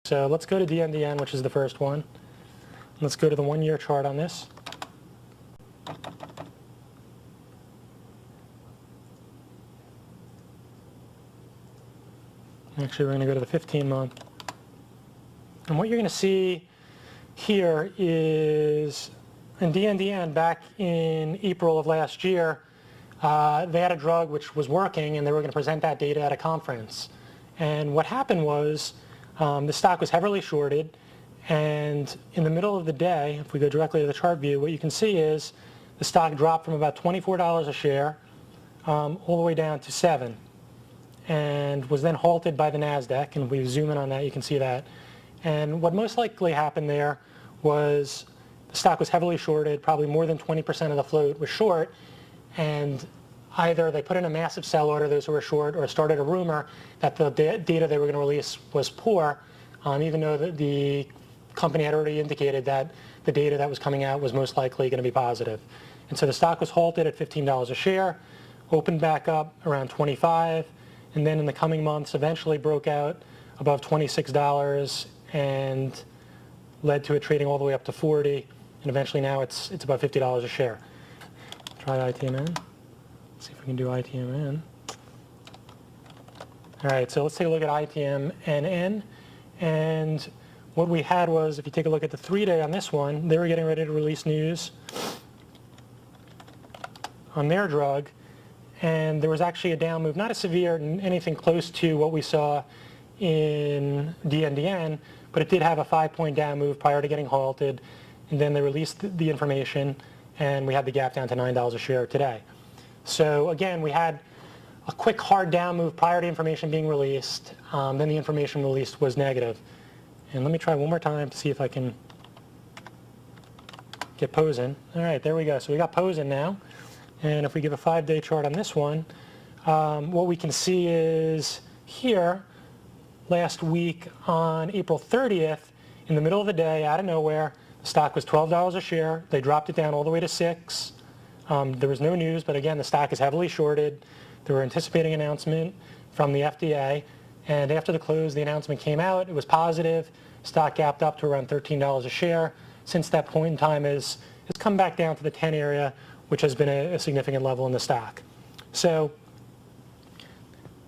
So let's go to DNDN, which is the first one. Let's go to the 1-year chart on this. Actually, we're going to go to the 15-month. And what you're going to see here is in DNDN back in April of last year, they had a drug which was working and they were going to present that data at a conference. And what happened was the stock was heavily shorted, and in the middle of the day, if we go directly to the chart view, what you can see is the stock dropped from about $24 a share all the way down to $7, and was then halted by the NASDAQ, and if we zoom in on that you can see that. And what most likely happened there was the stock was heavily shorted, probably more than 20% of the float was short, and either they put in a massive sell order, those who were short, or started a rumor that the data they were going to release was poor, even though the company had already indicated that the data that was coming out was most likely going to be positive. And so the stock was halted at $15 a share, opened back up around $25, and then in the coming months eventually broke out above $26 and led to it trading all the way up to $40, and eventually now it's above $50 a share. Try ITMN. Let's see if we can do ITMN. All right, so let's take a look at ITMNN. And what we had was, if you take a look at the 3-day on this one, they were getting ready to release news on their drug, and there was actually a down move, not as severe, anything close to what we saw in DNDN, but it did have a 5-point down move prior to getting halted, and then they released the information, and we had the gap down to $9 a share today. So again, we had a quick hard down move prior to information being released, then the information released was negative. And let me try one more time to see if I can get Posen. All right, there we go. So we got Posen now. And if we give a 5-day chart on this one, what we can see is here, last week on April 30th, in the middle of the day, out of nowhere, the stock was $12 a share. They dropped it down all the way to $6. There was no news, but again, the stock is heavily shorted. They were anticipating an announcement from the FDA, and after the close, the announcement came out. It was positive. Stock gapped up to around $13 a share. Since that point in time, it's come back down to the 10 area, which has been a significant level in the stock. So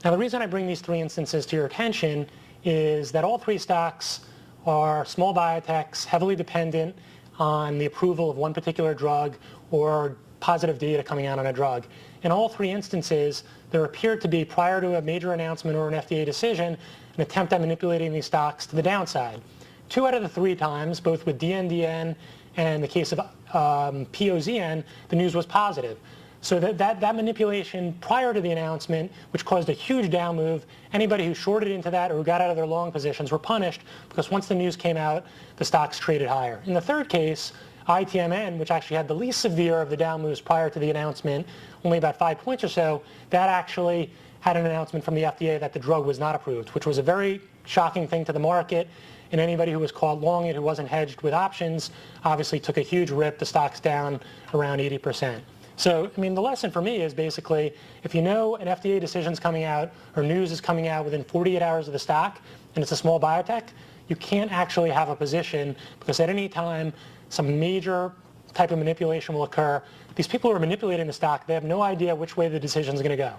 now the reason I bring these 3 instances to your attention is that all 3 stocks are small biotechs, heavily dependent on the approval of one particular drug or positive data coming out on a drug. In all 3 instances, there appeared to be, prior to a major announcement or an FDA decision, an attempt at manipulating these stocks to the downside. 2 out of the 3 times, both with DNDN and the case of POZN, the news was positive. So that manipulation prior to the announcement, which caused a huge down move, anybody who shorted into that or who got out of their long positions were punished, because once the news came out, the stocks traded higher. In the third case, ITMN, which actually had the least severe of the down moves prior to the announcement, only about 5 points or so, that actually had an announcement from the FDA that the drug was not approved, which was a very shocking thing to the market. And anybody who was caught long it, who wasn't hedged with options, obviously took a huge rip. The stock's down around 80%. So, I mean, the lesson for me is basically, if you know an FDA decision's coming out or news is coming out within 48 hours of the stock, and it's a small biotech, you can't actually have a position, because at any time, some major type of manipulation will occur. These people who are manipulating the stock, they have no idea which way the decision is going to go.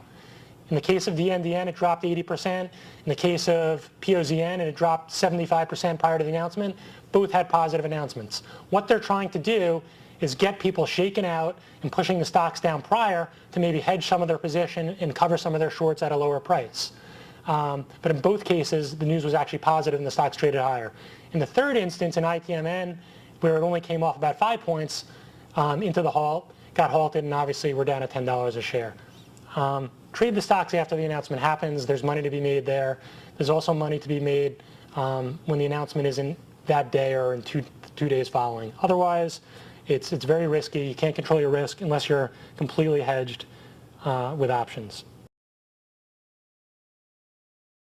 In the case of DNDN, it dropped 80%. In the case of POZN, it dropped 75% prior to the announcement. Both had positive announcements. What they're trying to do is get people shaken out and pushing the stocks down prior to maybe hedge some of their position and cover some of their shorts at a lower price. But in both cases, the news was actually positive and the stocks traded higher. In the third instance, in ITMN, where it only came off about 5 points into the halt, got halted, and obviously we're down at $10 a share. Trade the stocks after the announcement happens. There's money to be made there. There's also money to be made when the announcement isn't that day or in two days following. Otherwise, it's very risky. You can't control your risk unless you're completely hedged with options.